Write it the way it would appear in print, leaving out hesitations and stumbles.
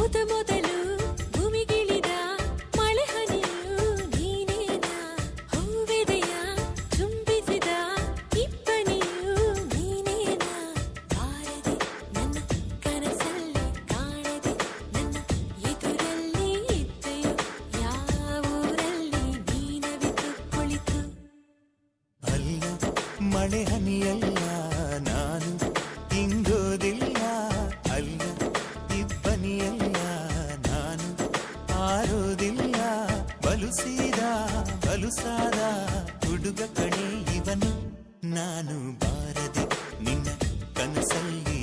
ಮೊದಲು ಭೂಮಿಗಿಳಿದ ಮಳೆ ಹನಿಯು ನೀನೇನ ಹೂವೆದೆಯ ಚುಂಬಿಸಿದ ಇಬ್ಬನಿಯು ನೀನೇನ ಬಾರದೆ ನನ್ನ ಕನಸಲ್ಲಿ ಕಾಣದೆ ನನ್ನ ಎದುರಲ್ಲಿ ಇದ್ದೆಯು ಯಾವೂರಲ್ಲಿ ನೀನವಿತು ಕುಳಿತು ಅಲ್ಲ ಮಳೆ ಹನಿಯಲ್ಲ ನಾನು ಹಿಂಗೋದಿಲ್ಲ ಅಲ್ಲ ಇಬ್ಬನಿಯಲ್ಲ ನಾನು ಆರೋದಿಲ್ಲ ಬಲುಸಾದ ಹುಡುಗ ಕಣೆ ಇವನು ನಾನು ಬಾರದೆ ನಿನ್ನ ಕನಸಲ್ಲಿ